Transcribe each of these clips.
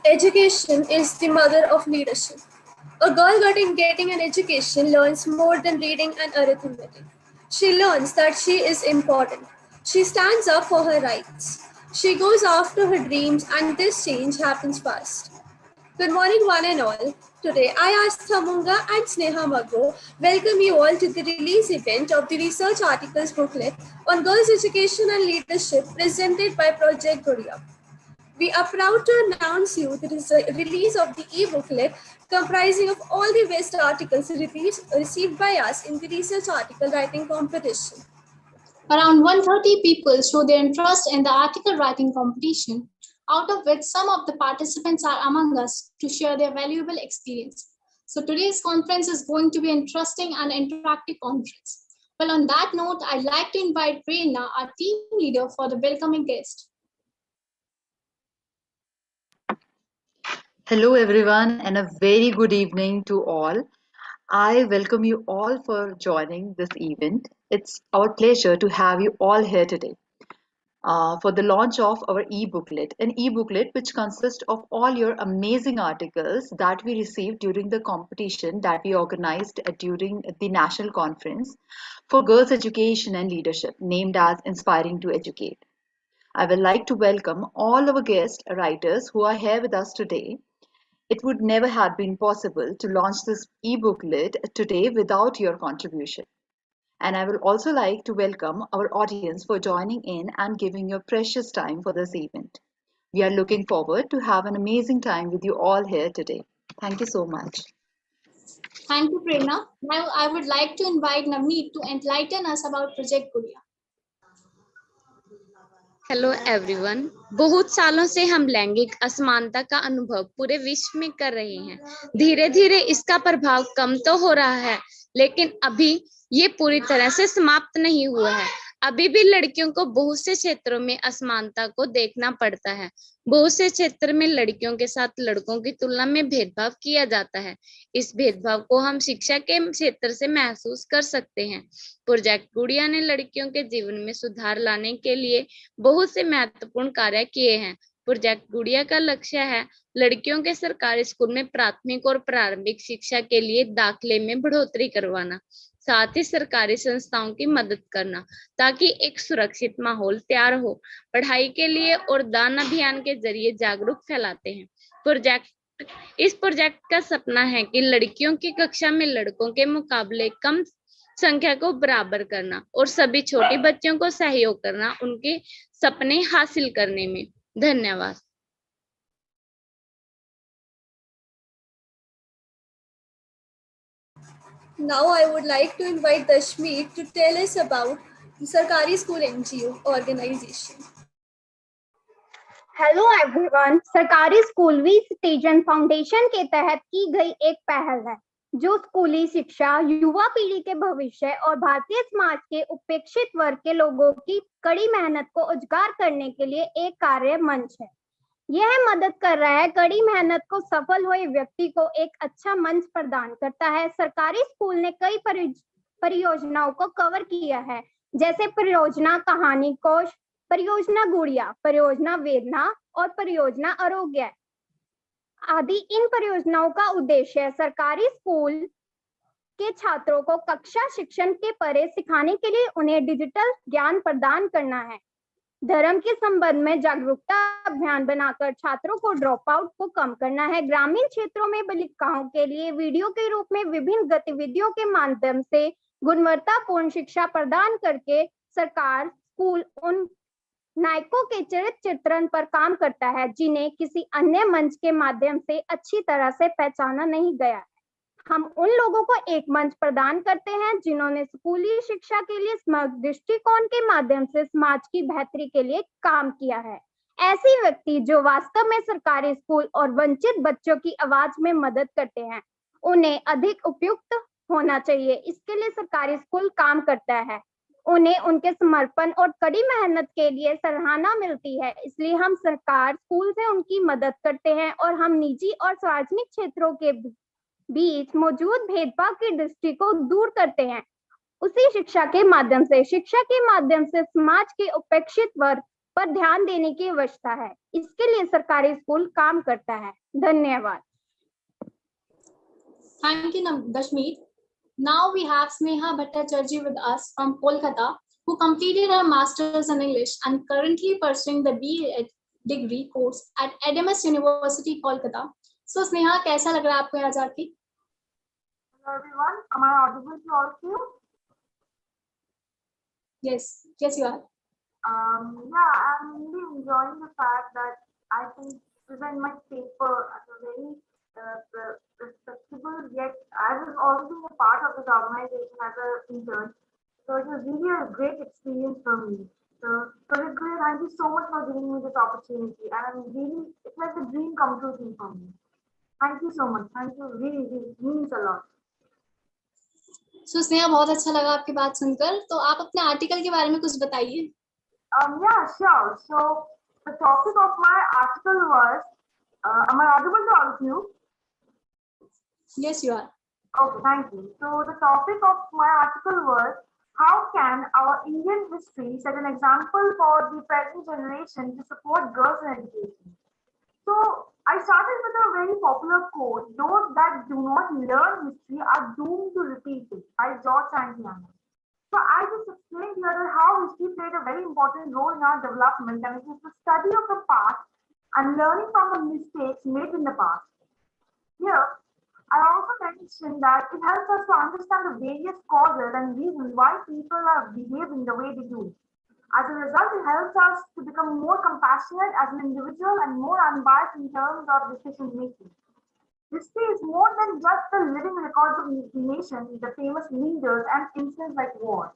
Education is the mother of leadership. A girl getting an education learns more than reading and arithmetic. She learns that she is important. She stands up for her rights. She goes after her dreams, and this change happens fast. Good morning, one and all. Today, I asked Thamunga and Sneha Magro welcome you all to the release event of the research articles booklet on girls' education and leadership presented by Project Gudiya. We are proud to announce you the release of the e-booklet comprising of all the best articles received by us in the research article writing competition. Around 130 people show their interest in the article writing competition, out of which some of the participants are among us to share their valuable experience. So today's conference is going to be interesting and interactive conference. Well, on that note, I'd like to invite Prerna, our team leader, for the welcoming guest. Hello everyone and a very good evening to all. I welcome you all for joining this event. It's our pleasure to have you all here today for the launch of our e-booklet, an e-booklet which consists of all your amazing articles that we received during the competition that we organized during the national conference for girls' education and leadership, named as Inspiring to Educate. I would like to welcome all our guest writers who are here with us today. It would never have been possible to launch this e-booklet today without your contribution. And I will also like to welcome our audience for joining in and giving your precious time for this event. We are looking forward to have an amazing time with you all here today. Thank you so much. Thank you, Prerna. Now I would like to invite Navneet to enlighten us about Project Gudiya. Hello everyone. बहुत सालों से हम लैंगिक असमानता का अनुभव पूरे विश्व में कर रहे हैं। धीरे धीरे इसका प्रभाव कम तो हो रहा है, लेकिन अभी ये पूरी तरह से समाप्त नहीं हुआ है। अभी भी लड़कियों को बहुत से क्षेत्रों में असमानता को देखना पड़ता है। बहुत से क्षेत्र में लड़कियों के साथ लड़कों की तुलना में भेदभाव किया जाता है। इस भेदभाव को हम शिक्षा के क्षेत्र से महसूस कर सकते हैं। प्रोजेक्ट गुड़िया ने लड़कियों के जीवन में सुधार लाने के लिए बहुत से महत्वपूर्ण कार्य किए हैं। प्रोजेक्ट गुड़िया का लक्ष्य है लड़कियों के सरकारी स्कूल में प्राथमिक और प्रारंभिक शिक्षा के लिए दाखिले में बढ़ोतरी करवाना, साथ ही सरकारी संस्थाओं की मदद करना ताकि एक सुरक्षित माहौल तैयार हो। पढ़ाई के लिए और दान अभियान के जरिए जागरूक फैलाते हैं। इस प्रोजेक्ट का सपना है कि लड़कियों की कक्षा में लड़कों के मुकाबले कम संख्या को बराबर करना और सभी छोटी बच्चों को सहयोग करना उनके सपने हासिल करने में। धन्यवाद। Now I would like to invite Dashmeet to tell us about the Sarkari School NGO organization. Hello everyone. सरकारी स्कूल वी सिटीजन फाउंडेशन के तहत की गई एक पहल है जो स्कूली शिक्षा, युवा पीढ़ी के भविष्य और भारतीय समाज के उपेक्षित वर्ग के लोगों की कड़ी मेहनत को उजागर करने के लिए एक कार्य मंच है। यह मदद कर रहा है कड़ी मेहनत को सफल हुए व्यक्ति को एक अच्छा मंच प्रदान करता है। सरकारी स्कूल ने कई परियोजनाओं को कवर किया है, जैसे परियोजना कहानी कोश, परियोजना गुड़िया, परियोजना वेदना और परियोजना आरोग्य आदि। इन परियोजनाओं का उद्देश्य सरकारी स्कूल के छात्रों को कक्षा शिक्षण के परे सिखाने के लिए उन्हें डिजिटल ज्ञान प्रदान करना है। धर्म के संबंध में जागरूकता अभियान बनाकर छात्रों को ड्रॉप आउट को कम करना है। ग्रामीण क्षेत्रों में बालिकाओं के लिए वीडियो के रूप में विभिन्न गतिविधियों के माध्यम से गुणवत्तापूर्ण शिक्षा प्रदान करके सरकार स्कूल उन नायकों के चरित्र चित्रण पर काम करता है जिन्हें किसी अन्य मंच के माध्यम से अच्छी तरह से पहचाना नहीं गया है। हम उन लोगों को एक मंच प्रदान करते हैं जिन्होंने स्कूली शिक्षा के लिए समग्र दृष्टिकोण के माध्यम से समाज की बेहतरी के लिए काम किया है। ऐसे व्यक्ति जो वास्तव में सरकारी स्कूल और वंचित बच्चों की आवाज में मदद करते हैं, उन्हें अधिक उपयुक्त होना चाहिए। इसके लिए सरकारी स्कूल काम करता है। उन्हें उनके समर्पण और कड़ी मेहनत के लिए सराहना मिलती है। इसलिए हम सरकार स्कूल से उनकी मदद करते हैं और हम निजी और सार्वजनिक क्षेत्रों के बीच मौजूद भेदभाव की दृष्टि को दूर करते हैं। उसी शिक्षा के माध्यम से समाज के उपेक्षित वर्ग पर ध्यान देने की आवश्यकता है। इसके लिए सरकारी स्कूल काम करता है। धन्यवाद। Thank you, Dashmeet. Now we have Sneha Bhattacharjee with us from Kolkata, who completed her master's in English and currently pursuing the BA degree course at Adamas University, Kolkata. So Sneha, कैसा लग रहा है आपको यहाँ जाके? Hello everyone, am I audible to all of you? Yes, yes you are. Yeah, I'm really enjoying the fact that I can present my paper as a very respectable, yet I was already a part of this organization as an intern. So it was really a great experience for me. So, Project Gudiya, thank you so much for giving me this opportunity. And I'm really, it's like a dream come true thing for me. Thank you so much. Thank you. Really, really means a lot. So Sneha, बहुत अच्छा लगा आपकी बात सुनकर। तो आप अपने article के बारे में कुछ बताइए। Yeah, sure. So the topic of my article was, am I audible to all of you? Yes, you are. Okay, thank you. So the topic of my article was, how can our Indian history set an example for the present generation to support girls in education? So I started with a very popular quote: "Those that do not learn history are doomed to repeat it," by George Santayana. So I just explained here how history played a very important role in our development, and it is the study of the past and learning from the mistakes made in the past. Here, I also mentioned that it helps us to understand the various causes and reasons why people are behaving the way they do. As a result, it helps us to become more compassionate as an individual and more unbiased in terms of decision making. History is more than just the living records of nations, the famous leaders, and incidents like war.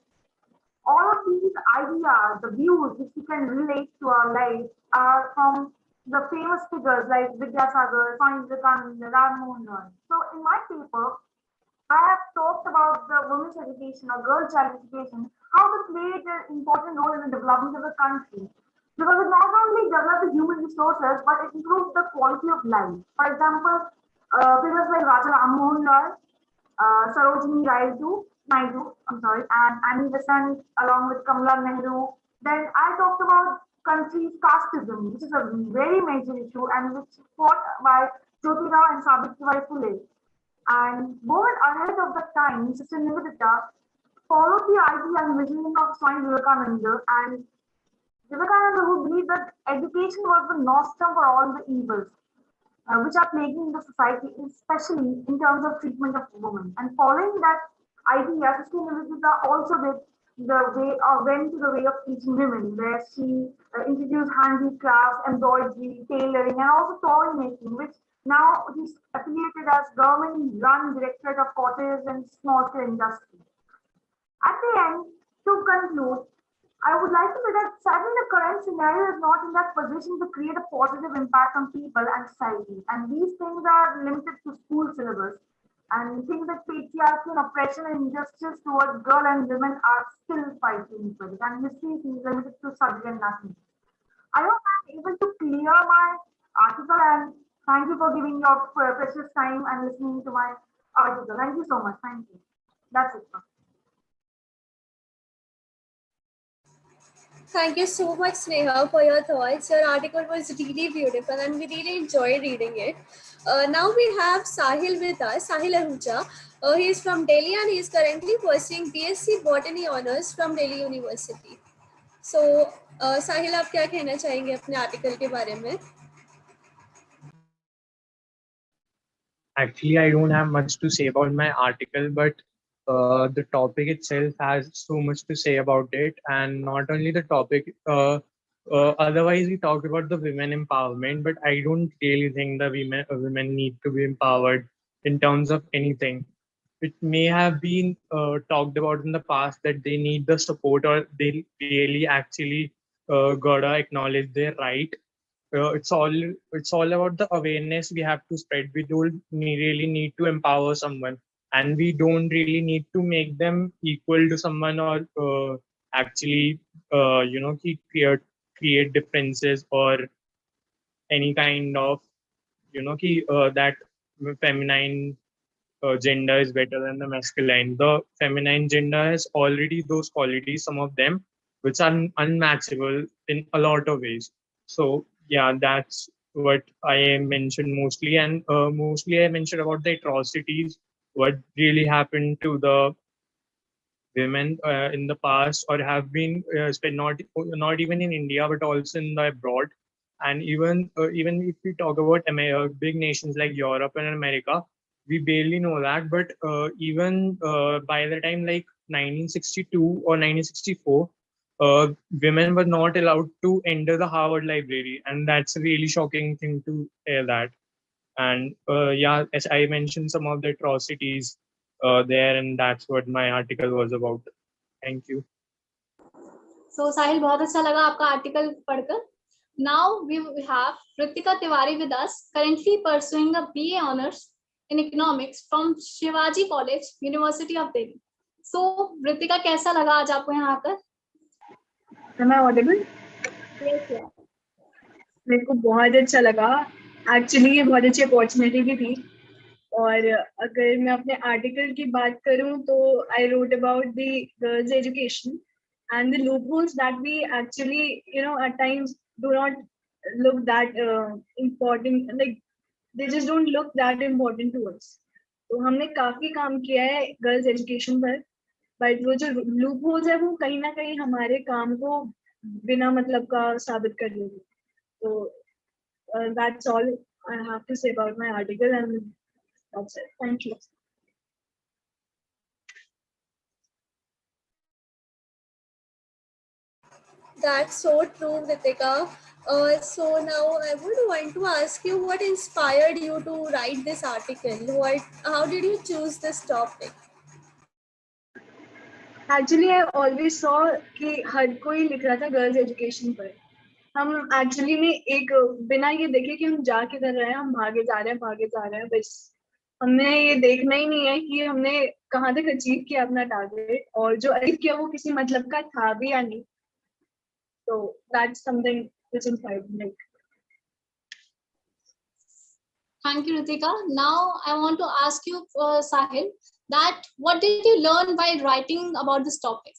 All of these ideas, the views which we can relate to our lives, are from the famous figures like Vidyasagar, Swami Vivekananda, Ram Mohan Roy. So, in my paper, I have talked about the women's education or girl child education, how it played an important role in the development of the country. Because it not only developed the human resources, but it improved the quality of life. For example, figures like Raja Ram Mohan Roy, Sarojini Naidu, I'm sorry, and Annie Besant along with Kamala Nehru. Then I talked about country's casteism, which is a very major issue and which fought by Jyotirao and Savitribai Phule. And women ahead of the time, Sister Nivedita, followed the idea and vision of Swami Vivekananda, and Vivekananda, who believed that education was the nostrum for all the evils which are plaguing the society, especially in terms of treatment of women. And following that idea, Sister Nivedita also did went to the way of teaching women, where she introduced handicrafts, embroidery, tailoring, and also toy making, which now is affiliated as government-run Directorate of Cottage and Small-Scale Industry. At the end, to conclude, I would like to say that sadly the current scenario is not in that position to create a positive impact on people and society. And these things are limited to school syllabus. And things like patriarchy and oppression and injustice towards girls and women are still fighting with it. And history is limited to subject and nothing. I hope I'm able to clear my article, and thank you for giving your precious time and listening to my article. Thank you so much. Thank you. That's it. Thank you so much, Sneha, for your thoughts. Your article was really beautiful and we really enjoyed reading it. Now we have Sahil with us, Sahil Ahuja. He is from Delhi and he is currently pursuing BSc Botany Honours from Delhi University. So, Sahil, आप क्या कहना चाहेंगे अपने article के बारे में? Actually, I don't have much to say about my article, but the topic itself has so much to say about it. And not only the topic, otherwise we talked about the women empowerment, but I don't really think the women need to be empowered in terms of anything. It may have been talked about in the past that they need the support or they really actually gotta acknowledge their right. It's all about the awareness we have to spread. We don't really need to empower someone, and we don't really need to make them equal to someone or actually create differences or any kind of that feminine gender is better than the masculine. The feminine gender has already those qualities, some of them, which are unmatchable in a lot of ways. So yeah, that's what I mentioned mostly, and mostly I mentioned about the atrocities, what really happened to the women in the past, or have been spent not even in India but also in the abroad. And even if we talk about big nations like Europe and America, we barely know that. But even by the time like 1962 or 1964, women were not allowed to enter the Harvard Library, and that's a really shocking thing to hear that. And yeah, as I mentioned, some of the atrocities there, and that's what my article was about. Thank you. So Sahil, बहुत अच्छा लगा आपका article पढ़कर. Now we have Ritika Tiwari with us, currently pursuing a BA honors in economics from Shivaji College, University of Delhi. So Ritika, कैसा लगा आज आपको यहाँ आकर? Am I audible? Yes, yeah. मेरे को बहुत अच्छा लगा. एक्चुअली ये बहुत अच्छी अपॉर्चुनिटी भी थी. और अगर मैं अपने आर्टिकल की बात करूं तो I wrote about the girls education and the loopholes that we actually at times do not look that important, like they just don't look that important to us. तो हमने काफी काम किया है गर्ल्स एजुकेशन पर, बट वो जो loop holes है वो कहीं ना कहीं हमारे काम को बिना मतलब का साबित कर देगी. तो that's all I have to say about my article, and that's it. Thank you. That's so true, Ritika. So now I would want to ask you what inspired you to write this article? How did you choose this topic? Actually, I always saw कि हर कोई लिख रहा था girls education पर. हम actually में एक बिना ये देखे कि हम जा किधर रहे हैं, हम भागे जा रहे हैं बस. हमने ये देखना ही नहीं है कि हमने कहाँ तक अचीव किया अपना टारगेट, और जो अचीव किया वो किसी मतलब का था भी या नहीं. So that's something which inspired me. Thank you, Ritika. Now I want to ask you, Sahil, that what did you learn by writing about this topic?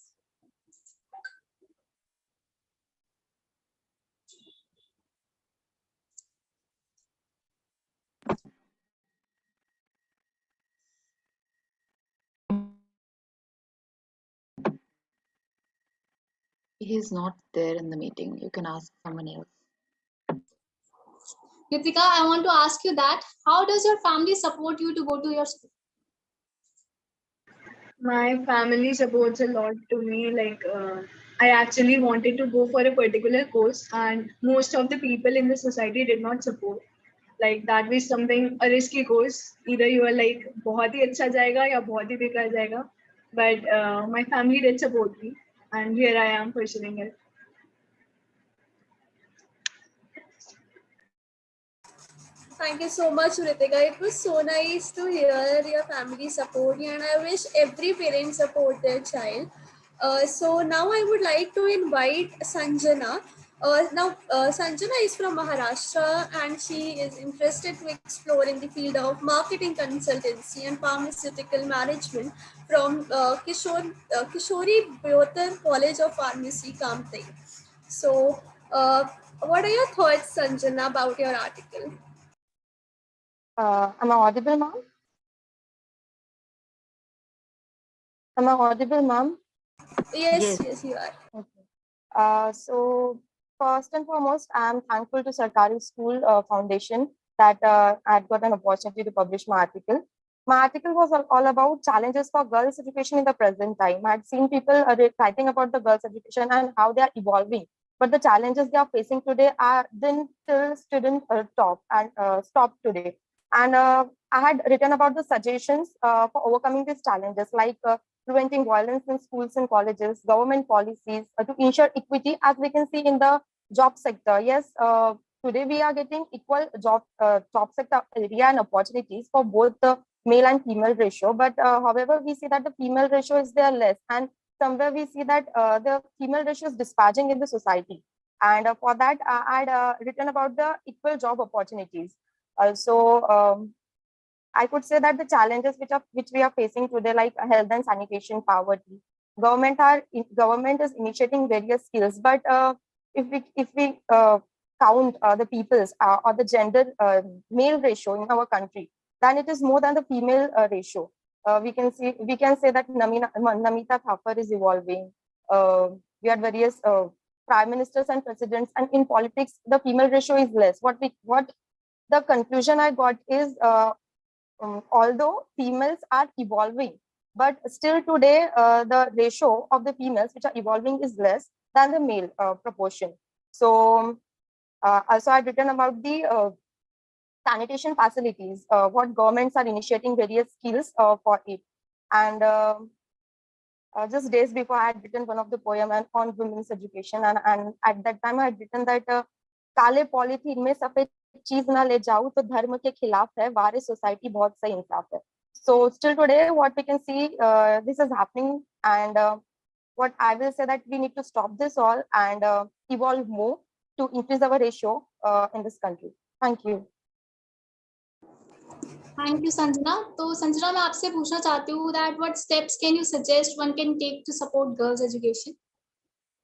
He's not there in the meeting. You can ask someone else. Ritika, I want to ask you that how does your family support you to go to your school? My family supports a lot to me. Like I actually wanted to go for a particular course, and most of the people in the society did not support. Like that was something a risky course. Either you are like बहुत ही अच्छा जाएगा या बहुत ही बेकार जाएगा. But my family did support me, and here I am pursuing it. Thank you so much, Ritika. It was so nice to hear your family support you, and I wish every parent support their child. So now I would like to invite Sanjana. Sanjana is from Maharashtra, and she is interested to explore in the field of marketing consultancy and pharmaceutical management from Kishori Byotar College of Pharmacy, Kamte. So, what are your thoughts, Sanjana, about your article? Am I audible, ma'am? Am I audible, ma'am? Yes, you are. Okay. So first and foremost, I am thankful to Sarkari School Foundation that I got an opportunity to publish my article. My article was all about challenges for girls' education in the present time. I had seen people writing about the girls' education and how they are evolving, but the challenges they are facing today are didn't till student top and stop today. And I had written about the suggestions for overcoming these challenges, like preventing violence in schools and colleges, government policies to ensure equity, as we can see in the job sector. Yes, today we are getting equal job sector area and opportunities for both the male and female ratio. But however, we see that the female ratio is there less, and somewhere we see that the female ratio is dispatching in the society. And for that, I had written about the equal job opportunities. Also, I could say that the challenges which we are facing today, like health and sanitation, poverty, government is initiating various skills, but if we count the people's or the gender male ratio in our country, then it is more than the female ratio. We can say that Namita Thapar is evolving. We had various prime ministers and presidents, and in politics the female ratio is less. What the conclusion I got is, although females are evolving, but still today the ratio of the females which are evolving is less than the male proportion. So also I've written about the sanitation facilities, what governments are initiating various skills for it. And just days before, I had written one of the poem on women's education, and at that time I had written that काले polythene में सफेद चीज ना ले जाऊं तो धर्म के खिलाफ है, वारे सोसाइटी बहुत सही इंसाफ है. So still today, what we can see, this is happening, and what I will say that we need to stop this all and evolve more to increase our ratio in this country. Thank you. Thank you, Sanjana. So, Sanjana, मैं आपसे पूछना चाहती हूँ that what steps can you suggest one can take to support girls' education?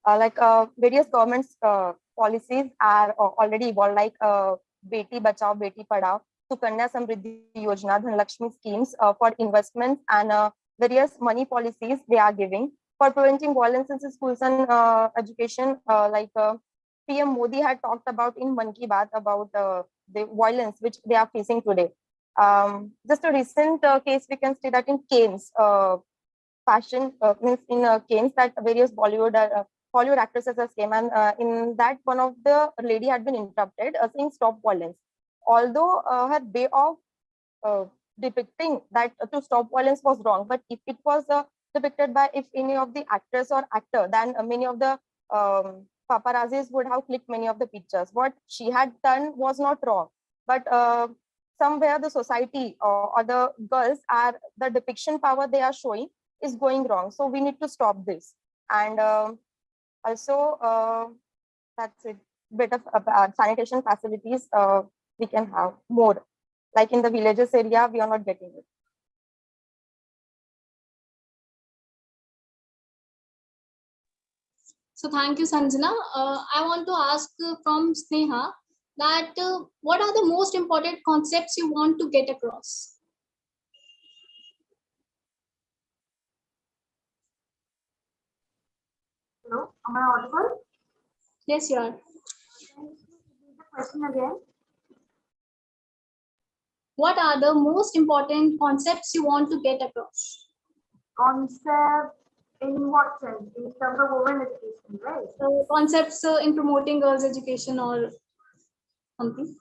Various governments policies are already evolved, like Beti Bachao, Beti Padhao, Sukanya Samriddhi Yojana, Dhanlakshmi schemes for investments, and various money policies they are giving for preventing violence in schools and education. PM Modi had talked about in Mann Ki Baat about the violence which they are facing today. Just a recent case, we can see that in Canes, fashion means in Canes, that various Bollywood actresses has came, and in that one of the lady had been interrupted saying stop violence. Although her way of depicting that to stop violence was wrong, but if it was depicted by if any of the actress or actor, then many of the paparazzis would have clicked many of the pictures. What she had done was not wrong, but somewhere the society or the girls are, the depiction power they are showing is going wrong. So we need to stop this. And also that's it. Bit of sanitation facilities we can have more. Like in the villages area, we are not getting it. So thank you, Sanjana. I want to ask from Sneha that what are the most important concepts you want to get across? Hello, am I audible? Yes, you are. Can you repeat the question again? What are the most important concepts you want to get across? Concept in what sense? In terms of women education, right? So concepts in promoting girls' education or something.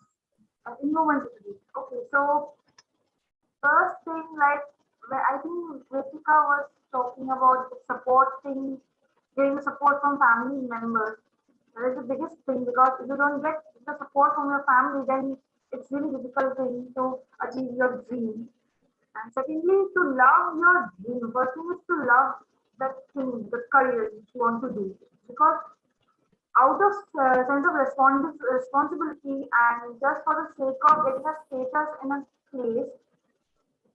In women's education. Okay, so first thing, like I think Ritika was talking about the support thing, getting the support from family members. That is the biggest thing, because if you don't get the support from your family, then it's really difficult thing to achieve your dream. And secondly, to love your dream. First thing is to love that thing, the career which you want to do. Because out of sense of responsibility and just for the sake of getting a status in a place,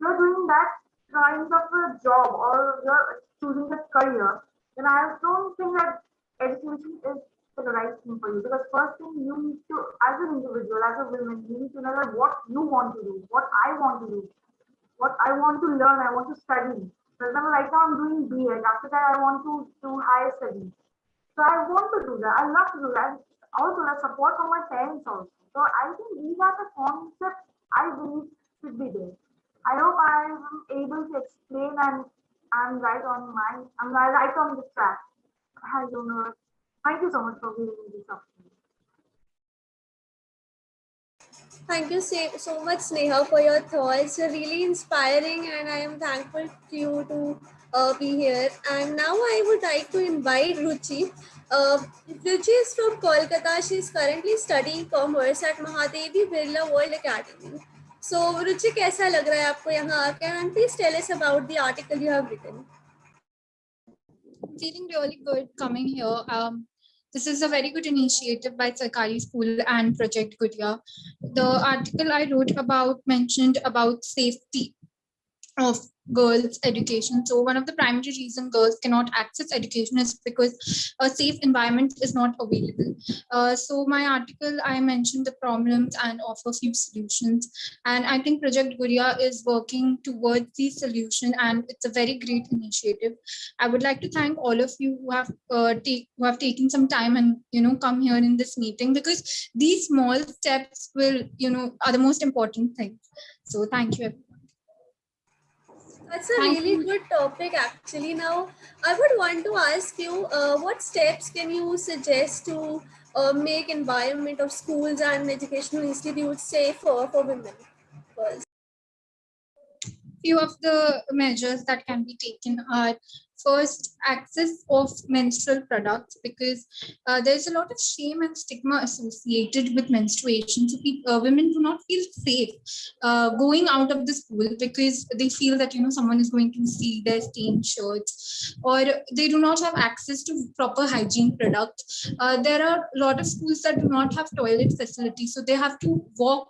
you're doing that kind of a job or you're choosing a career, then I don't think that education is the right thing for you. Because first thing you need to, as an individual, as a woman, you need to know that what you want to do, what I want to do, what I want to learn, I want to study. For example, right now I'm doing BA. After that, I want to do higher studies. So I want to do that. I love to do that. Also, the support from my parents also. So I think these are the concepts I believe should be there. I hope I am able to explain and I'm right on the track. I don't know. Thank you so much for giving me this opportunity. Thank you so much, Sneha, for your thoughts. You're really inspiring, and I am thankful to you to be here. And now I would like to invite Ruchi. Ruchi is from Kolkata. She is currently studying commerce at Mahadevi Birla World Academy. So, Ruchi, कैसा लग रहा है आपको यहाँ आके? And please tell us about the article you have written. Feeling really good coming here. This is a very good initiative by Sarkari School and Project Gudiya. The article I wrote about mentioned about safety of girls' education. So one of the primary reasons girls cannot access education is because a safe environment is not available. So my article, I mentioned the problems and offer few solutions. And I think Project Gudiya is working towards the solution, and it's a very great initiative. I would like to thank all of you who have taken some time and come here in this meeting, because these small steps will are the most important thing. So thank you, everyone. That's a really good topic, actually. Now, I would want to ask you, what steps can you suggest to make environment of schools and educational institutes safer for women? First. Few of the measures that can be taken are: first, access of menstrual products, because there's a lot of shame and stigma associated with menstruation. So women do not feel safe going out of the school, because they feel that someone is going to see their stained shirts, or they do not have access to proper hygiene products. There are a lot of schools that do not have toilet facilities, so they have to walk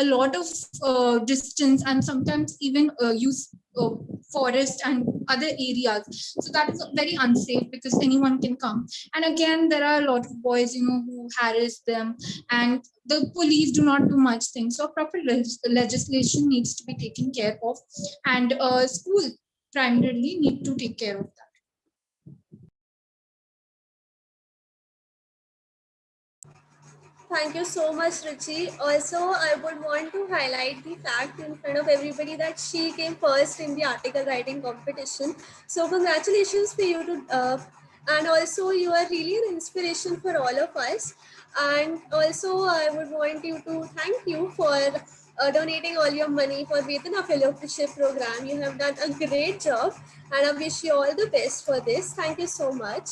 a lot of distance, and sometimes even use forest and other areas. So that is very unsafe, because anyone can come. And again, there are a lot of boys who harass them, and the police do not do much things. So proper legislation needs to be taken care of, and school primarily need to take care of that. Thank you so much, Ruchi. Also, I would want to highlight the fact in front of everybody that she came first in the article writing competition. So, congratulations for you to, and also you are really an inspiration for all of us. And also, I would want you to thank you for donating all your money for Vedana Fellowship program. You have done a great job, and I wish you all the best for this. Thank you so much.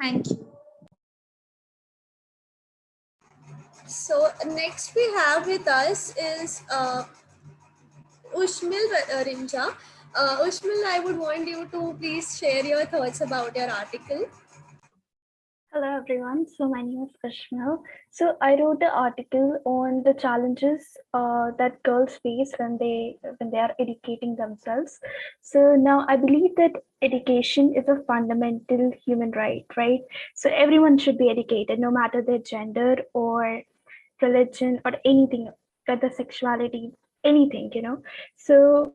Thank you. So next we have with us is Ushmil Rinja. Ushmil, I would want you to please share your thoughts about your article. Hello everyone, so my name is Ishmael. So I wrote the article on the challenges that girls face when they are educating themselves. So now I believe that education is a fundamental human right, right? So everyone should be educated, no matter their gender or religion or anything, whether sexuality, anything, So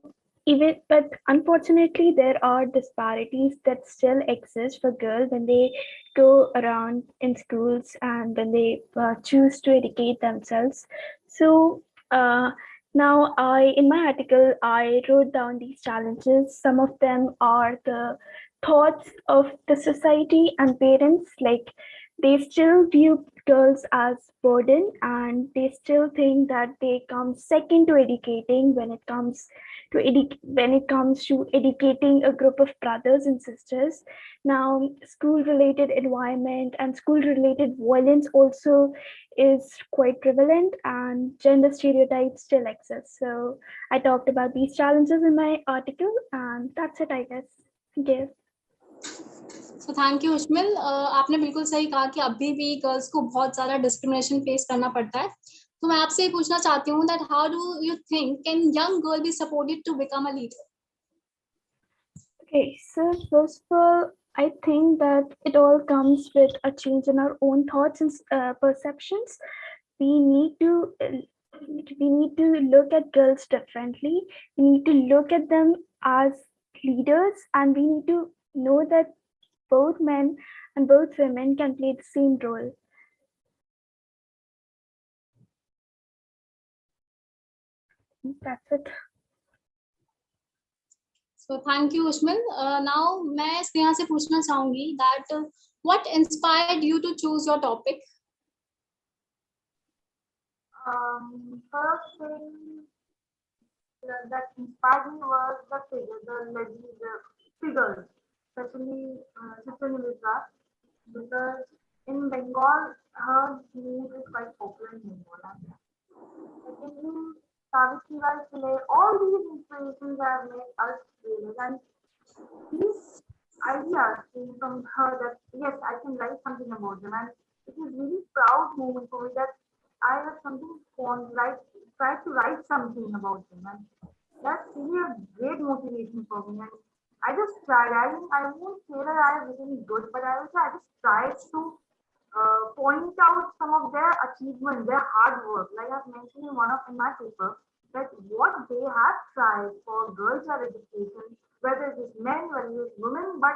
but unfortunately, there are disparities that still exist for girls when they go around in schools and when they choose to educate themselves. So uh, now in my article, I wrote down these challenges. Some of them are the thoughts of the society and parents, like they still view girls as burden, and they still think that they come second to educating when it comes to educating a group of brothers and sisters. Now school related environment and school related violence also is quite prevalent, and gender stereotypes still exist. So I talked about these challenges in my article, and that's it, I guess. Thank you. So thank you, उश्मिल. आपने बिल्कुल सही कहा कि अभी भी girls को बहुत ज़्यादा डिस्क्रिमिनेशन फेस करना पड़ता है. तो मैं आपसे पूछना चाहती हूँ that how do you think can young girl be supported to become a leader? Okay, so first of all, I think that it all comes with a change in our own thoughts and perceptions. We need to look at girls differently. We need to look at them as leaders, and we need to know that both men and both women can play the same role. That's it. So thank you, Ushmin. Now मैं स्नेहा से पूछना चाहूंगी that what inspired you to choose your topic? First thing that inspired me was the figures, especially Chitranisha, because in Bengal, her name is quite popular in Bengal. Secondly, Savitribai Phule, all these inspirations have made us realize, and these ideas came from her that yes, I can write something about them, and it is really proud moment for me that I have something on tried to write something about them. And That's really a great motivation for me. And I just tried. I won't say that I have written good, but I just tried to point out some of their achievements, their hard work. Like I've mentioned in my paper, that what they have tried for girls' child education, whether it is men, whether it is women, but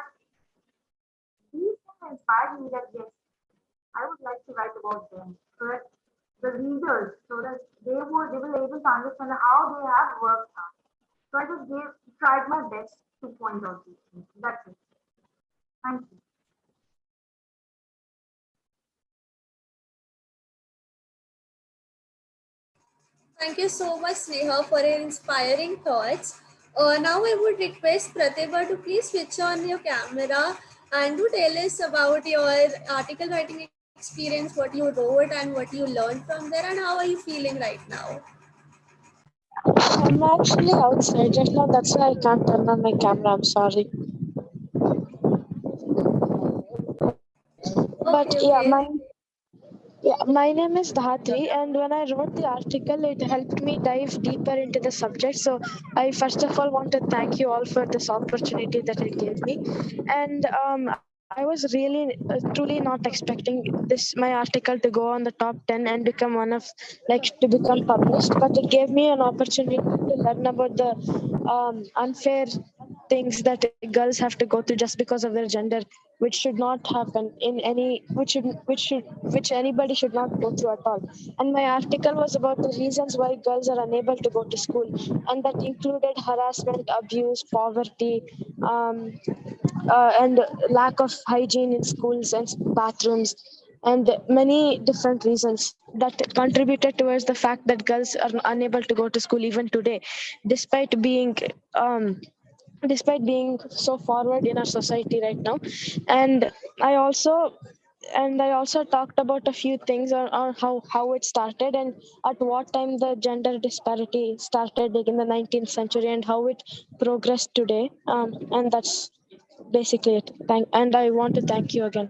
these things inspired me that yes, I would like to write about them, so that the readers, so that they will able to understand how they have worked hard. So I just tried my best to point out these things. That's it. Thank you. Thank you so much, Sneha, for your inspiring thoughts. Now I would request Pratibha to please switch on your camera and to tell us about your article writing experience, what you wrote and what you learned from there, and how are you feeling right now? I'm actually outside right now. That's why I can't turn on my camera. I'm sorry. But Okay, okay. my name is Dhatri, and when I wrote the article, it helped me dive deeper into the subject. So I first of all want to thank you all for this opportunity that it gave me. And I was really, truly not expecting my article to go on the top 10 and become one of, like, to become published. But it gave me an opportunity to learn about the unfair things that girls have to go through just because of their gender, which should not happen in any, which anybody should not go through at all. And my article was about the reasons why girls are unable to go to school, and that included harassment, abuse, poverty, and lack of hygiene in schools and bathrooms, and many different reasons that contributed towards the fact that girls are unable to go to school even today, despite being um, despite being so forward in our society right now. And i also I also talked about a few things on how it started, and at what time the gender disparity started, like in the 19th century, and how it progressed today. And that's basically it. And I want to thank you again.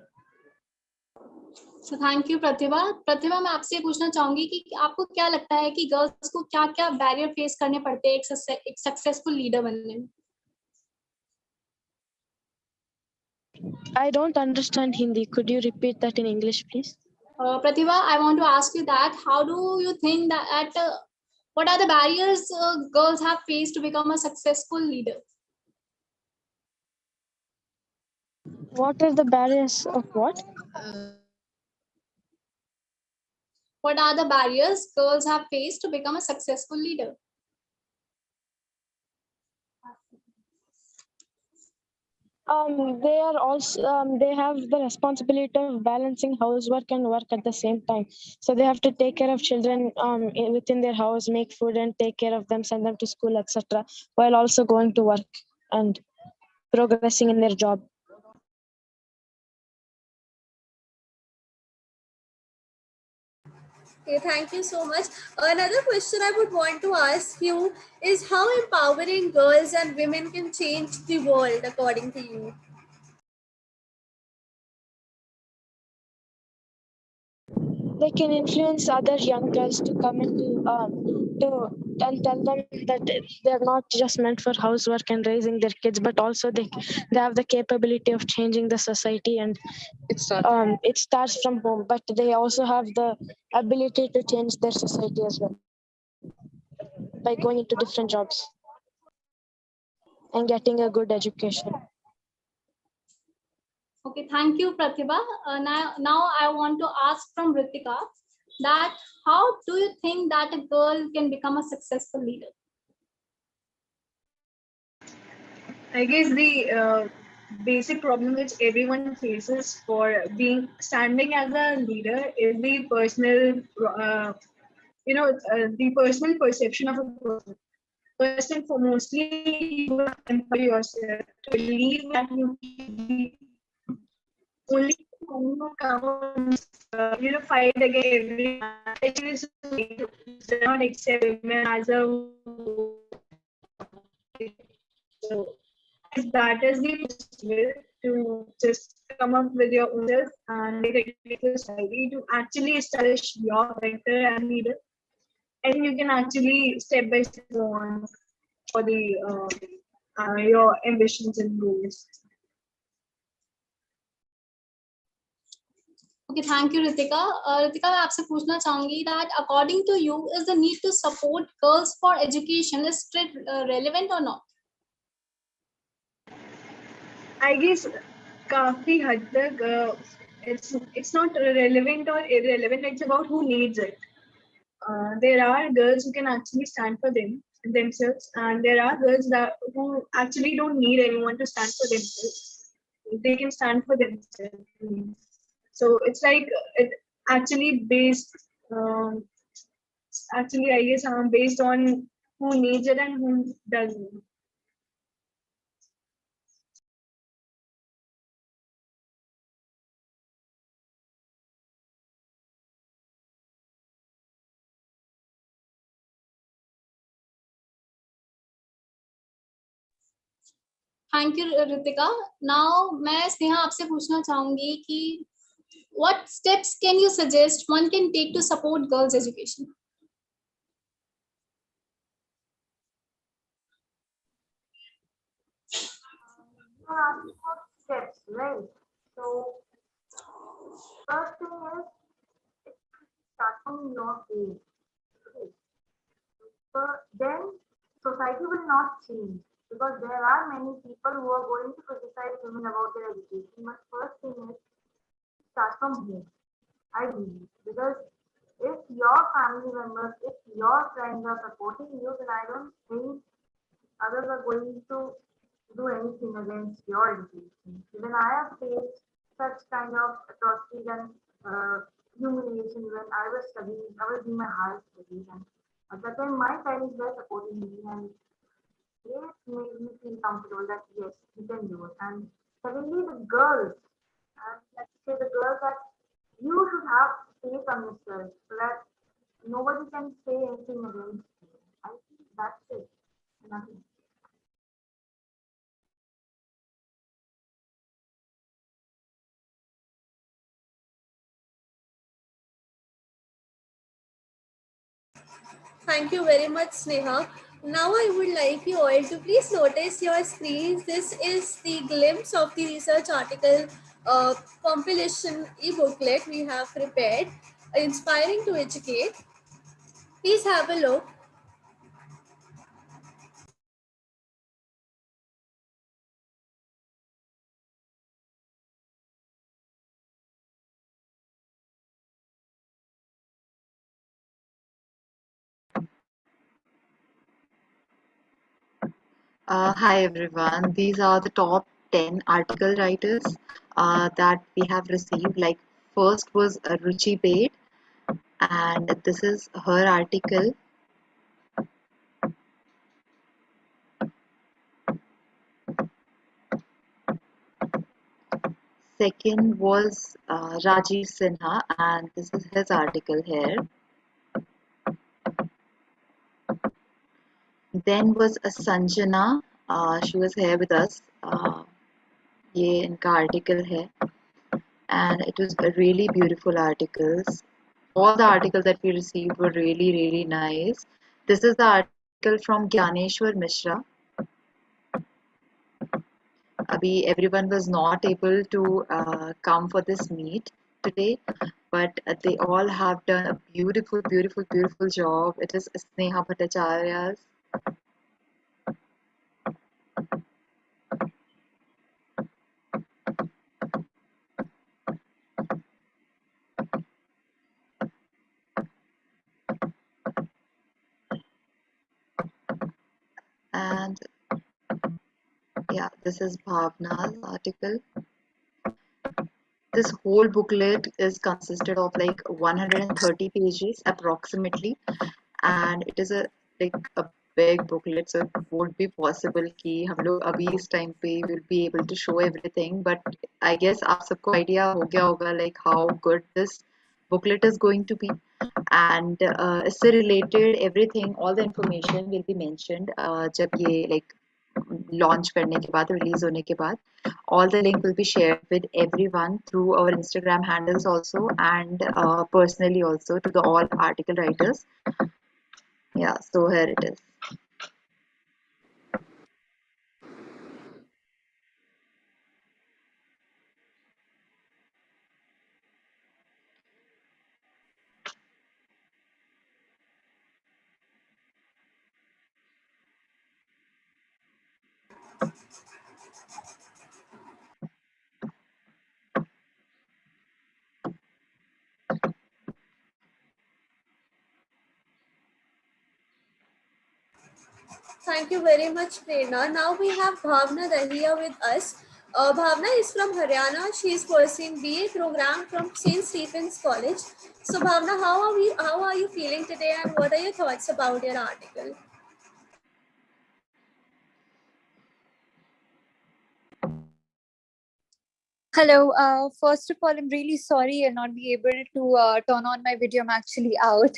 So thank you, प्रतिभा। प्रतिभा, मैं आपसे पूछना चाहूंगी कि आपको क्या लगता है कि गर्ल्स को क्या क्या बैरियर फेस करने पड़ते हैं एक सक्सेसफुल लीडर बनने में? I don't understand Hindi. Could you repeat that in English, please? Pratibha, I want to ask you that how do you think that what are the barriers girls have faced to become a successful leader? What are the barriers of what? What are the barriers girls have faced to become a successful leader? They are also they have the responsibility of balancing housework and work at the same time. So they have to take care of children within their house, make food and take care of them, send them to school, etc., while also going to work and progressing in their job. Okay, thank you so much. Another question I would want to ask you is how empowering girls and women can change the world according to you? They can influence other young girls to come into to and tell them that they're not just meant for housework and raising their kids, but also they have the capability of changing the society. And it starts from home, but they also have the ability to change their society as well by going into different jobs and getting a good education. Okay, thank you, Pratibha. Now I want to ask from Ritika that how do you think that a girl can become a successful leader? I guess the basic problem which everyone faces for being standing as a leader is the personal, the personal perception of a person. First and foremostly, you have to empower yourself to believe that you can be only who comes, fight against everyone, especially society does not accept women as a whole. So I guess that is the possible to just come up with your own self and make a great society to actually establish your character and leader. And you can actually step by step go on. for the your ambitions and goals. Okay, thank you, Ritika. Ritika, मैं आपसे पूछना चाहूंगी that according to you, is the need to support girls for education is still relevant or not? I guess काफी हद तक it's not relevant or irrelevant. It's about who needs it. There are girls who can actually stand for themselves, and there are girls who actually don't need anyone to stand for themselves. They can stand for themselves. So it's like it actually based. Actually, I guess based on who needs it and who doesn't. Thank you, Ritika. Now, मैं स्नेहा आपसे पूछना चाहूंगी कि what steps can you suggest one can take to support girls' education? Steps, right? So, first thing is start from your age. Okay. But then society will not change because there are many people who are going to criticize women about their education. But first thing is start from home. I believe because if your family members, if your friends are supporting you, then I don't think others are going to do anything against your education. Even I have faced such kind of atrocities and humiliation when I was studying. I was doing my higher studies, and at that time my parents were supporting me, and they made me feel comfortable that yes, you can do it. And secondly, the girls, let's say the girls that you should have faith on yourself so that nobody can say anything against you. I think that's it. Nothing. Thank you very much, Sneha. Now I would like you all to please notice your screens. This is the glimpse of the research article compilation e-booklet we have prepared, Inspiring to Educate. Please have a look. Hi everyone. These are the top 10 article writers that we have received. Like first was Ruchi Bed, and this is her article. Second was Rajiv Sinha, and this is his article here. Then was Sanjana. She was here with us. ये इनका article है, and it was a really beautiful articles. All the articles that we received were really, really nice. This is the article from Gyaneshwar Mishra. Abhi everyone was not able to come for this meet today, but they all have done a beautiful, beautiful, beautiful job. It is Sneha Bhattacharya's. And yeah, this is Bhavna's article. This whole booklet is consisted of like 130 pages approximately, and it is a big booklet, so it won't be possible कि हम लोग अभी इस time पे will be able to show everything, but I guess आप सबको idea हो गया होगा like how good this booklet is going to be, and इससे related everything, all the information will be mentioned जब ये like launch करने के बाद, release होने के बाद. All the link will be shared with everyone through our Instagram handles also, and personally also to the all article writers. Yeah, so here it is. Thank you very much, Prerna. Now we have Bhavna Dahiya with us. Bhavna is from Haryana. She is pursuing BA program from St. Stephen's College. So Bhavna, how are you feeling today, and what are your thoughts about your article? Hello. First of all, I'm really sorry I'll not be able to turn on my video. I'm actually out,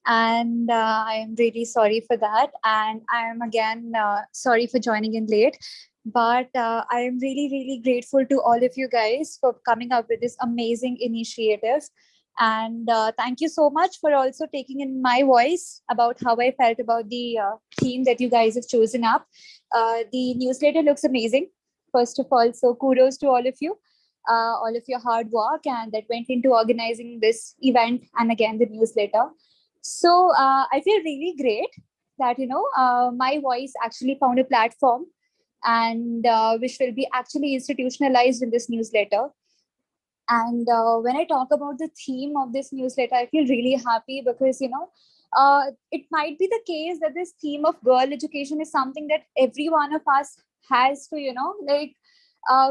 and I am really sorry for that. And I am again sorry for joining in late. But I am really, really grateful to all of you guys for coming up with this amazing initiative. And thank you so much for also taking in my voice about how I felt about the theme that you guys have chosen up. The newsletter looks amazing, first of all. So kudos to all of you. All of your hard work and that went into organizing this event and again the newsletter. So I feel really great that my voice actually found a platform and which will be actually institutionalized in this newsletter. And when I talk about the theme of this newsletter, I feel really happy because it might be the case that this theme of girl education is something that every one of us has to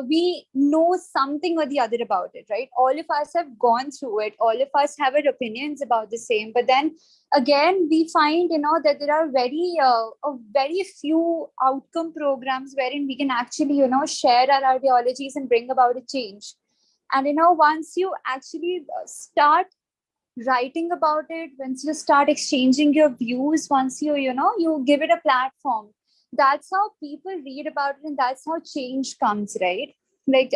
we know something or the other about it, right? All of us have gone through it. All of us have our opinions about the same. But then again, we find, that there are very few outcome programs wherein we can actually, share our ideologies and bring about a change. And, once you actually start writing about it, once you start exchanging your views, once you give it a platform, that's how people read about it and that's how change comes, right? Like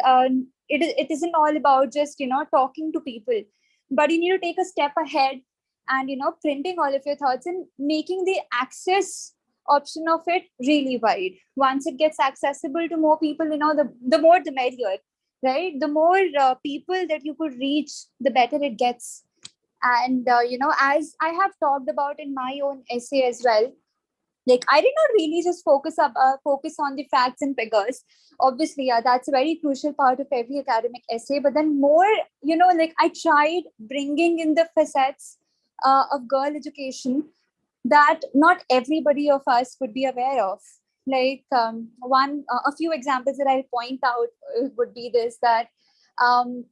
it isn't all about just talking to people, but you need to take a step ahead and printing all of your thoughts and making the access option of it really wide. Once it gets accessible to more people, the more the merrier, right? The more people that you could reach, the better it gets. And as I have talked about in my own essay as well, like I did not really just focus on the facts and figures. Obviously, yeah, that's a very crucial part of every academic essay. But then more, like I tried bringing in the facets of girl education that not everybody of us would be aware of. Like a few examples that I'll point out would be this, that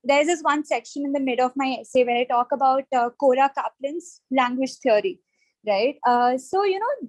there's this one section in the middle of my essay where I talk about Cora Kaplan's language theory, right? So,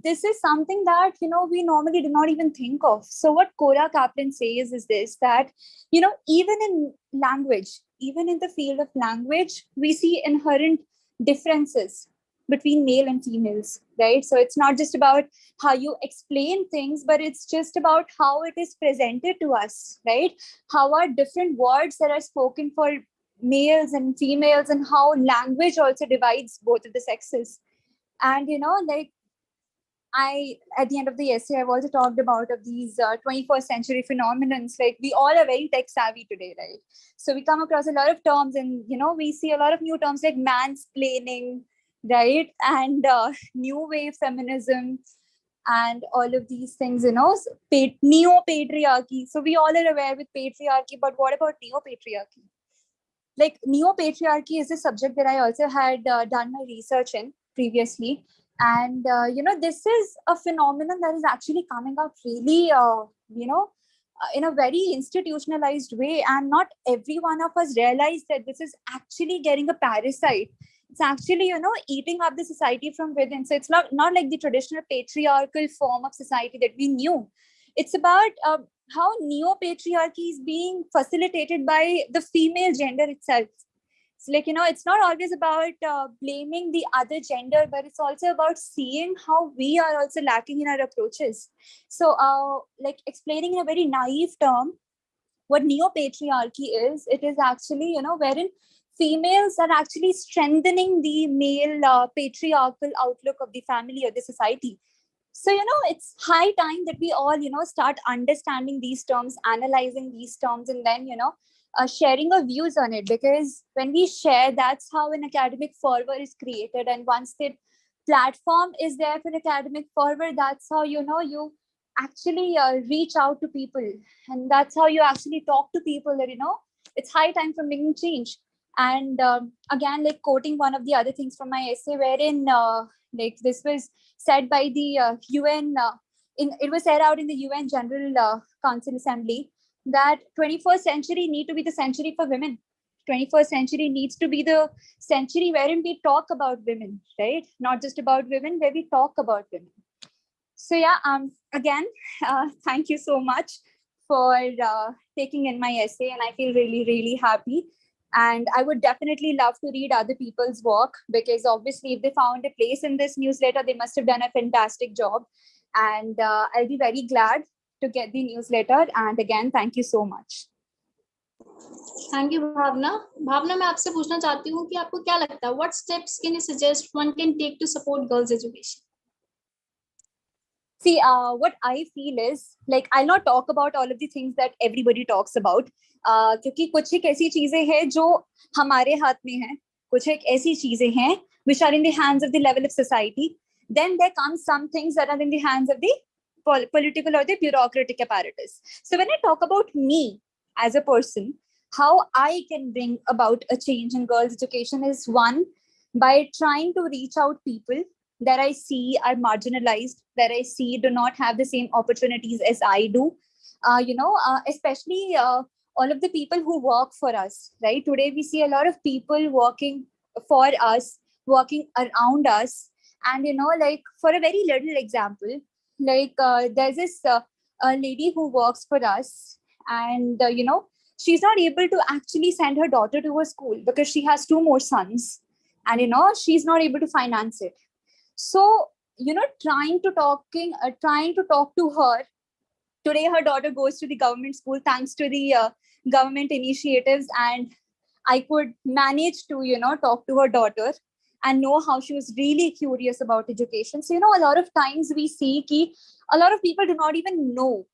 this is something that, we normally do not even think of. So what Cora Kaplan says is this, that, even in language, even in the field of language, we see inherent differences between male and females, right? So it's not just about how you explain things, but it's just about how it is presented to us, right? How are different words that are spoken for males and females, and how language also divides both of the sexes. And like at the end of the essay, I've also talked about of these 21st century phenomenons. Like we all are very tech savvy today, right? So we come across a lot of terms, and we see a lot of new terms like mansplaining, right? And new wave feminism and all of these things, neo-patriarchy. So we all are aware with patriarchy, but what about neo-patriarchy? Like neo-patriarchy is a subject that I also had done my research in previously. And, this is a phenomenon that is actually coming up really, in a very institutionalized way. And not every one of us realize that this is actually getting a parasite. It's actually, eating up the society from within. So it's not like the traditional patriarchal form of society that we knew. It's about how neo-patriarchy is being facilitated by the female gender itself. So like, it's not always about blaming the other gender, but it's also about seeing how we are also lacking in our approaches. So like explaining in a very naive term, what neo-patriarchy is, it is actually, wherein females are actually strengthening the male patriarchal outlook of the family or the society. So, it's high time that we all, start understanding these terms, analyzing these terms, and then, sharing our views on it. Because when we share, that's how an academic fervor is created. And once the platform is there for academic fervor, that's how, you actually reach out to people. And that's how you actually talk to people that, it's high time for making change. And again, like quoting one of the other things from my essay, wherein like this was said by the UN it was said out in the UN General Council Assembly that 21st century need to be the century for women. 21st century needs to be the century wherein we talk about women, right? Not just about women, where we talk about women. So yeah, again, thank you so much for taking in my essay, and I feel really, really happy. And I would definitely love to read other people's work, because obviously if they found a place in this newsletter, they must have done a fantastic job. And I'll be very glad to get the newsletter. And again, thank you so much. Thank you Bhavna. Bhavna, मैं आपसे पूछना चाहती हूँ कि आपको क्या लगता है, what steps can you suggest one can take to support girls education? See, what I feel is, like, I'll not talk about all of the things that everybody talks about, क्योंकि कुछ एक ऐसी चीजें हैं जो हमारे हाथ में हैं, कुछ एक ऐसी चीजें हैं which are in the hands of the level of society. Then there comes some things that are in the hands of the political or the bureaucratic apparatus. So when I talk about me as a person, how I can bring about a change in girls' education is, one, by trying to reach out people that I see are marginalized, that I see do not have the same opportunities as I do. Especially all of the people who work for us, right? Today we see a lot of people working for us, working around us. And, like, for a very little example, like there's this a lady who works for us, and, she's not able to actually send her daughter to a school because she has 2 more sons, and, she's not able to finance it. So, trying to talk to her. Today, her daughter goes to the government school thanks to the government initiatives, and I could manage to, talk to her daughter and know how she was really curious about education. So, a lot of times we see that a lot of people do not even know,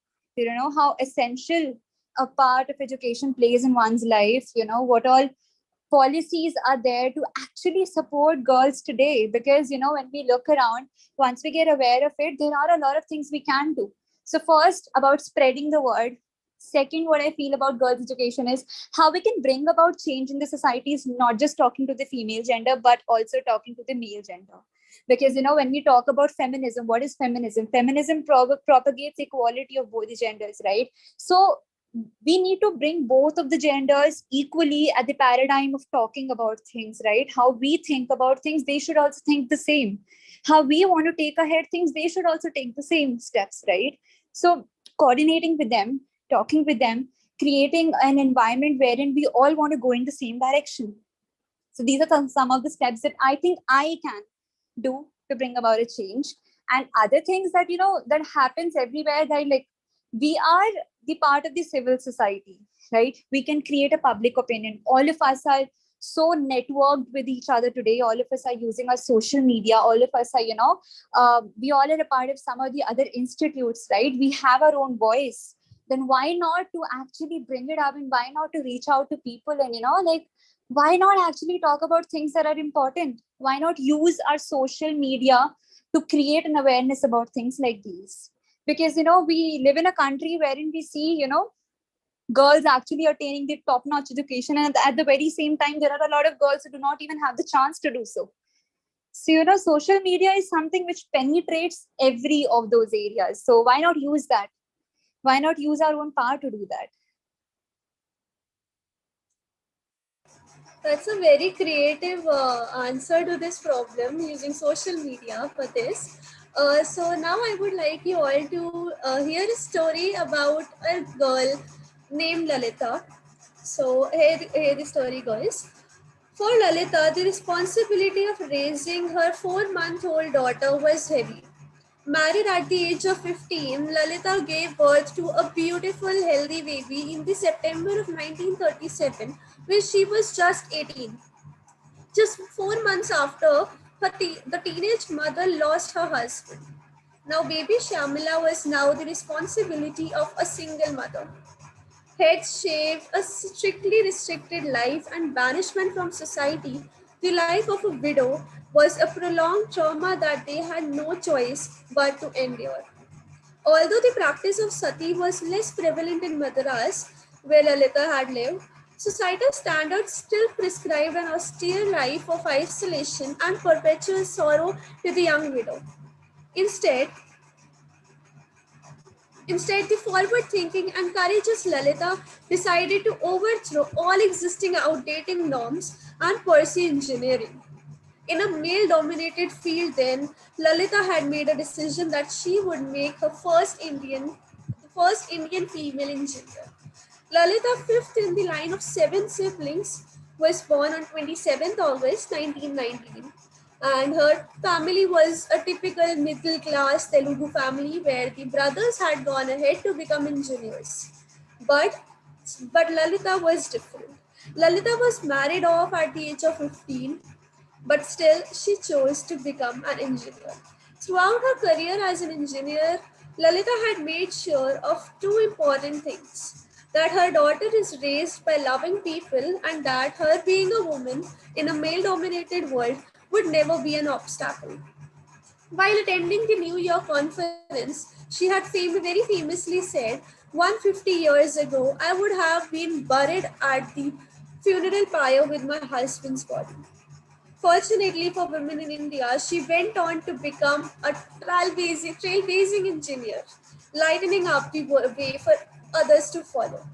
how essential a part of education plays in one's life, what all policies are there to actually support girls today. Because, when we look around, once we get aware of it, there are a lot of things we can do. So first, about spreading the word. Second, what I feel about girls' education is how we can bring about change in the society is not just talking to the female gender, but also talking to the male gender. Because, when we talk about feminism, what is feminism? Feminism propagates equality of both the genders, right? So we need to bring both of the genders equally at the paradigm of talking about things, right? How we think about things, they should also think the same. How we want to take ahead things, they should also take the same steps, right? So coordinating with them, talking with them, creating an environment wherein we all want to go in the same direction. So these are some of the steps that I think I can do to bring about a change. And other things that, that happens everywhere, that, like, we are the part of the civil society, right? We can create a public opinion. All of us are so networked with each other today. All of us are using our social media. All of us are, we all are a part of some of the other institutes, right? We have our own voice. Then why not to actually bring it up, and why not to reach out to people, and, like, why not actually talk about things that are important? Why not use our social media to create an awareness about things like these? Because, we live in a country wherein we see, girls actually attaining the top-notch education, and at the very same time, there are a lot of girls who do not even have the chance to do so. So, social media is something which penetrates every of those areas. So why not use that? Why not use our own power to do that? That's a very creative answer to this problem, using social media for this. So now I would like you all to hear a story about a girl named Lalita. So here the story goes. For Lalita, the responsibility of raising her 4-month-old daughter was heavy. Married at the age of 15, Lalita gave birth to a beautiful, healthy baby in the September of 1937, when she was just 18. Just 4 months after, the teenage mother lost her husband. Now, baby Shamila was now the responsibility of a single mother. Head shaved, a strictly restricted life, and banishment from society, the life of a widow was a prolonged trauma that they had no choice but to endure. Although the practice of sati was less prevalent in Madras, where Lalita had lived, societal standards still prescribed an austere life of isolation and perpetual sorrow to the young widow. Instead, Instead, the forward-thinking and courageous Lalita decided to overthrow all existing outdated norms and pursue engineering. In a male-dominated field then, Lalita had made a decision that she would make her first Indian female engineer. Lalita, fifth in the line of seven siblings, was born on 27th August 1919. And her family was a typical middle-class Telugu family where the brothers had gone ahead to become engineers. But, but Lalita was different. Lalita was married off at the age of 15, but still she chose to become an engineer. Throughout her career as an engineer, Lalita had made sure of two important things: that her daughter is raised by loving people, and that her being a woman in a male dominated world would never be an obstacle. While attending the New York conference, she had very famously said, 150 years ago, I would have been buried at the funeral pyre with my husband's body. Fortunately for women in India, she went on to become a trailblazing engineer, lightening up the way for others to follow.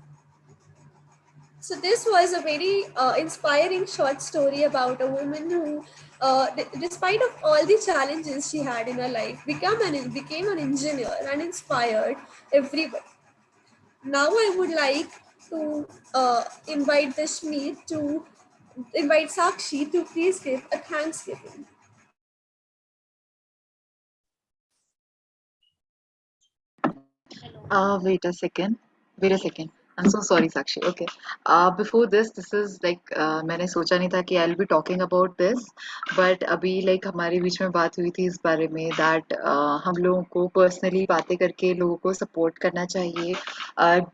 So this was a very inspiring short story about a woman who, despite of all the challenges she had in her life, became an engineer and inspired everyone. Now I would like to invite Sakshi to please give a Thanksgiving. Wait a second. Wait a second. I'm so sorry, Sakshi. Okay. Before this is like मैंने सोचा नहीं था कि I'll be talking about this, but अभी like हमारे बीच में बात हुई थी इस बारे में that हम लोगों को personally बातें करके लोगों को support करना चाहिए.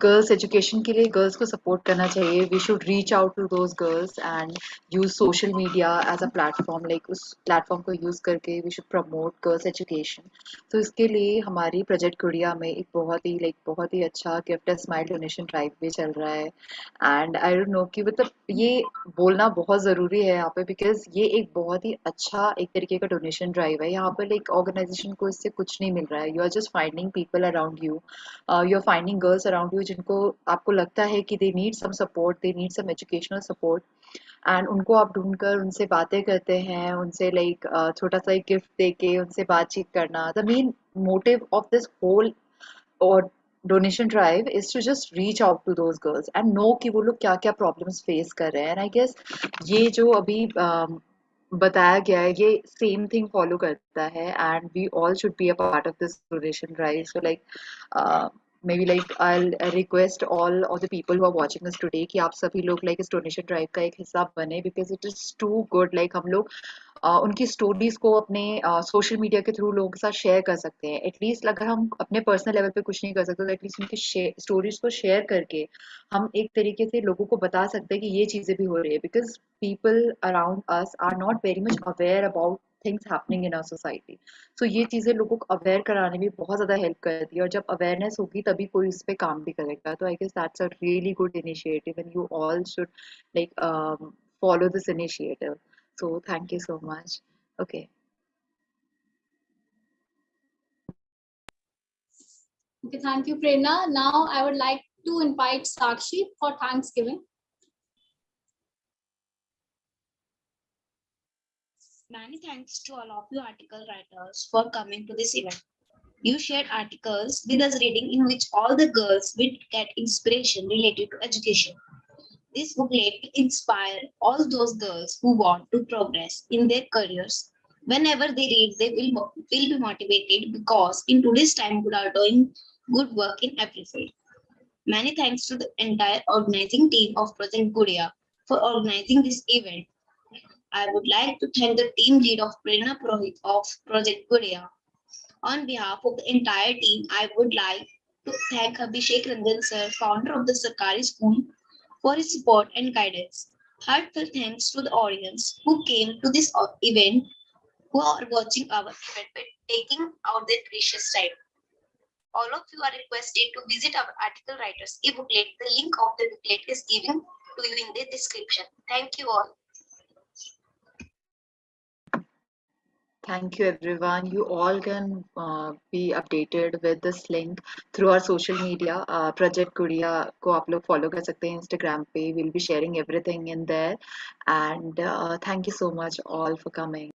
Girls education के लिए girls को support करना चाहिए. We should reach out to those girls and use social media as a platform. Like उस platform को use करके we should promote girls education. तो इसके लिए हमारी प्रोजेक्ट गुड़िया में एक बहुत ही अच्छा गिफ्ट स्माइल डोनेशन ड्राइव भी चल रहा है एंड आई डोंट नो कि मतलब ये बोलना बहुत ज़रूरी है यहाँ पे बिकॉज ये एक बहुत ही अच्छा एक तरीके का डोनेशन ड्राइव है यहाँ पर लाइक ऑर्गेनाइजेशन को इससे कुछ नहीं मिल रहा है you are just finding people around you you are finding girls around you जिनको आपको लगता है कि they need some support they need some educational support and उनको आप ढूंढकर उनसे बातें करते हैं उनसे लाइक छोटा सा एक गिफ्ट देके उनसे बातचीत करना the main motive of this whole और donation drive is to just reach out to those girls and know कि वो लोग क्या क्या प्रॉब्लम्स फेस कर रहे हैं एंड आई गेस ये जो अभी बताया गया है ये सेम थिंग फॉलो करता है and we all should be a part of this donation drive so like maybe like I'll request all of the people who are watching us today कि आप सभी लोग like इस donation drive का एक हिस्सा बने because it is too good like हम लोग उनकी स्टोरीज को अपने सोशल मीडिया के थ्रू लोगों के साथ शेयर कर सकते हैं एटलीस्ट अगर हम अपने पर्सनल लेवल पे कुछ नहीं कर सकते तो एटलीस्ट उनकी स्टोरीज को शेयर करके हम एक तरीके से लोगों को बता सकते हैं कि ये चीजें भी हो रही है because people around us are not very much aware about things happening in our society so ये चीजें लोगों को अवेयर कराने में बहुत ज्यादा हेल्प करती है और जब अवेयरनेस होगी तभी कोई इस पे काम भी करेगा तो I guess that's a really good initiative and you all should like follow this initiative. So thank you so much. Okay. Okay, thank you, Prerna. Now I would like to invite Sakshi for Thanksgiving. Many thanks to all of you article writers for coming to this event. You shared articles with us reading in which all the girls will get inspiration related to education. This booklet will inspire all those girls who want to progress in their careers. Whenever they read, they will be motivated because in today's time, we are doing good work in every field. Many thanks to the entire organizing team of Project Gudiya for organizing this event. I would like to thank the team lead of Prerna Purohit of Project Gudiya. On behalf of the entire team, I would like to thank Abhishek Ranjan sir, founder of the Sarkari School, for his support and guidance. Heartfelt thanks to the audience who came to this event, who are watching our event by taking out their precious time. All of you are requested to visit our article writers e-booklet. The link of the booklet is given to you in the description. Thank you all. Thank you, everyone. You all can be updated with this link through our social media. Project Gudiya को आप लोग follow कर सकते हैं Instagram पे. We'll be sharing everything in there. And thank you so much all for coming.